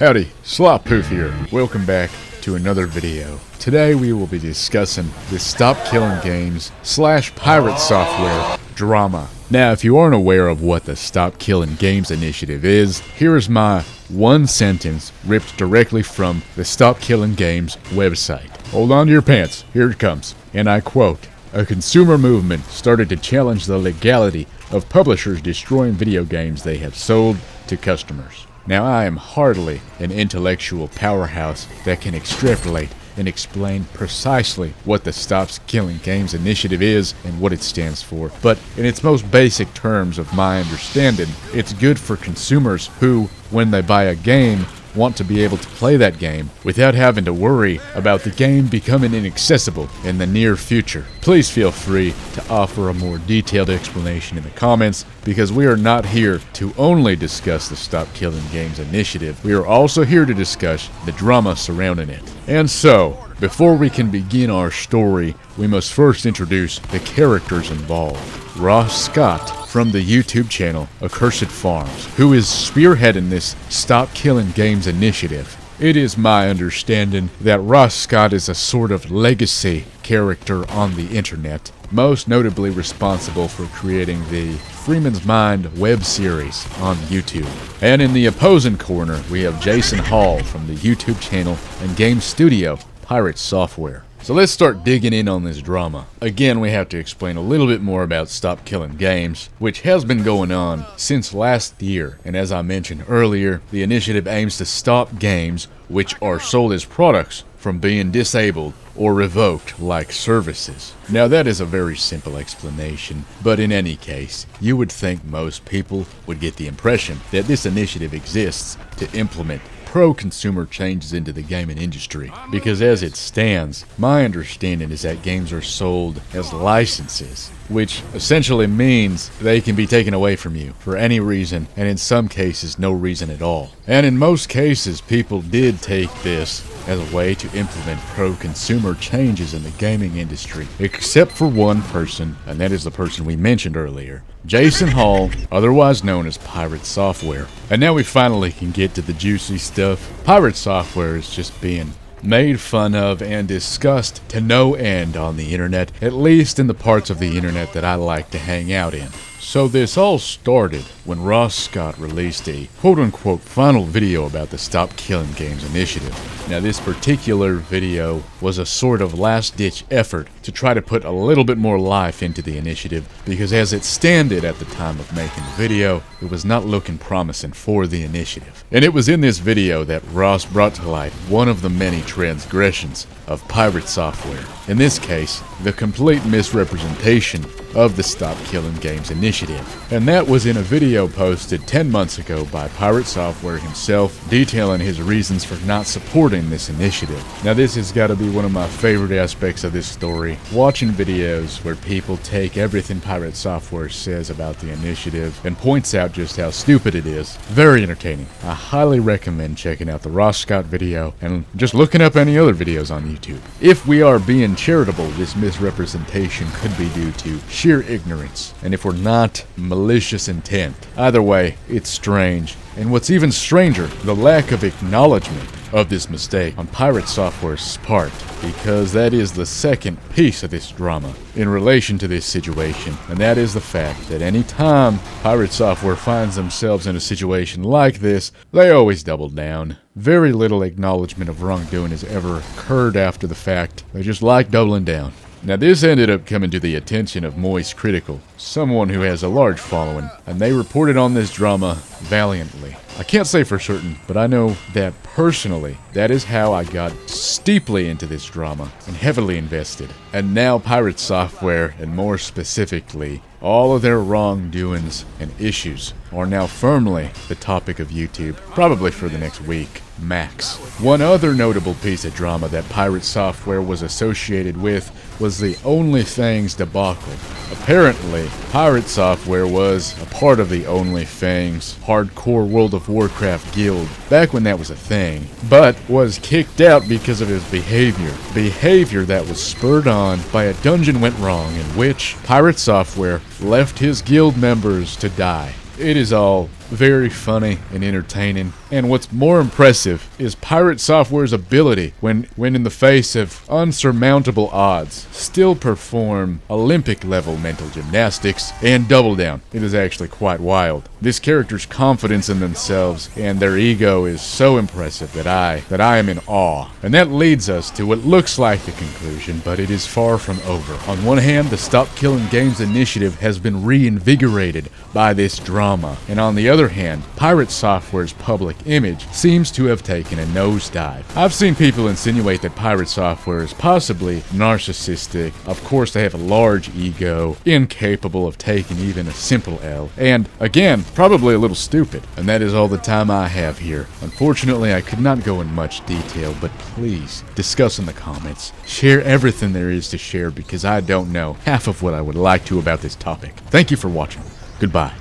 Howdy, Slop here. Welcome back to another video. Today we will be discussing the Stop Killing Games / Pirate Software drama. Now, if you aren't aware of what the Stop Killing Games initiative is, here is my one sentence ripped directly from the Stop Killing Games website. Hold on to your pants, here it comes. And I quote, "A consumer movement started to challenge the legality of publishers destroying video games they have sold to customers." Now, I am hardly an intellectual powerhouse that can extrapolate and explain precisely what the Stop Killing Games initiative is and what it stands for, but in its most basic terms of my understanding, it's good for consumers who, when they buy a game, want to be able to play that game without having to worry about the game becoming inaccessible in the near future. Please feel free to offer a more detailed explanation in the comments, because we are not here to only discuss the Stop Killing Games initiative. We are also here to discuss the drama surrounding it. And so, before we can begin our story, we must first introduce the characters involved. Ross Scott from the YouTube channel Accursed Farms, who is spearheading this Stop Killing Games initiative. It is my understanding that Ross Scott is a sort of legacy character on the internet, most notably responsible for creating the Freeman's Mind web series on YouTube. And in the opposing corner, we have Jason Hall from the YouTube channel and game studio Pirate Software. So let's start digging in on this drama. Again, we have to explain a little bit more about Stop Killing Games, which has been going on since last year. And as I mentioned earlier, the initiative aims to stop games which are sold as products from being disabled or revoked like services. Now, that is a very simple explanation, but in any case, you would think most people would get the impression that this initiative exists to implement pro-consumer changes into the gaming industry, because as it stands, my understanding is that games are sold as licenses, which essentially means they can be taken away from you for any reason, and in some cases no reason at all. And in most cases, people did take this as a way to implement pro-consumer changes in the gaming industry, except for one person, and that is the person we mentioned earlier, Jason Hall, otherwise known as Pirate Software. And now we finally can get to the juicy stuff. Pirate Software is just being made fun of and discussed to no end on the internet, at least in the parts of the internet that I like to hang out in. So this all started when Ross Scott released a quote-unquote final video about the Stop Killing Games initiative. Now, this particular video was a sort of last-ditch effort to try to put a little bit more life into the initiative, because as it standed at the time of making the video, it was not looking promising for the initiative. And it was in this video that Ross brought to light one of the many transgressions of Pirate Software. In this case, the complete misrepresentation of the Stop Killing Games initiative. And that was in a video posted 10 months ago by Pirate Software himself, detailing his reasons for not supporting this initiative. Now, this has got to be one of my favorite aspects of this story, watching videos where people take everything Pirate Software says about the initiative and points out just how stupid it is. Very entertaining. I highly recommend checking out the Ross Scott video and just looking up any other videos on YouTube. If we are being charitable, this misrepresentation could be due to sheer ignorance, and if we're not, malicious intent. Either way, it's strange. And what's even stranger, the lack of acknowledgement of this mistake on Pirate Software's part, because that is the second piece of this drama in relation to this situation, and that is the fact that any time Pirate Software finds themselves in a situation like this, they always double down. Very little acknowledgement of wrongdoing has ever occurred after the fact. They just like doubling down. Now, this ended up coming to the attention of Moist Critical, someone who has a large following, and they reported on this drama valiantly. I can't say for certain, but I know that personally, that is how I got steeply into this drama and heavily invested. And now Pirate Software, and more specifically, all of their wrongdoings and issues are now firmly the topic of YouTube, probably for the next week, max. One other notable piece of drama that Pirate Software was associated with was the OnlyFans debacle. Apparently, Pirate Software was a part of the OnlyFans hardcore World of Warcraft guild back when that was a thing, but was kicked out because of his behavior. Behavior that was spurred on by a dungeon went wrong in which Pirate Software left his guild members to die. It is all very funny and entertaining. And what's more impressive is Pirate Software's ability, when in the face of unsurmountable odds, still perform Olympic-level mental gymnastics and double down. It is actually quite wild. This character's confidence in themselves and their ego is so impressive that I am in awe. And that leads us to what looks like the conclusion, but it is far from over. On one hand, the Stop Killing Games initiative has been reinvigorated by this drama, and on the other hand, Pirate Software's public image seems to have taken a nosedive. I've seen people insinuate that Pirate Software is possibly narcissistic. Of course, they have a large ego, incapable of taking even a simple L, and again, probably a little stupid. And that is all the time I have here. Unfortunately, I could not go in much detail, but please discuss in the comments. Share everything there is to share, because I don't know half of what I would like to about this topic. Thank you for watching. Goodbye.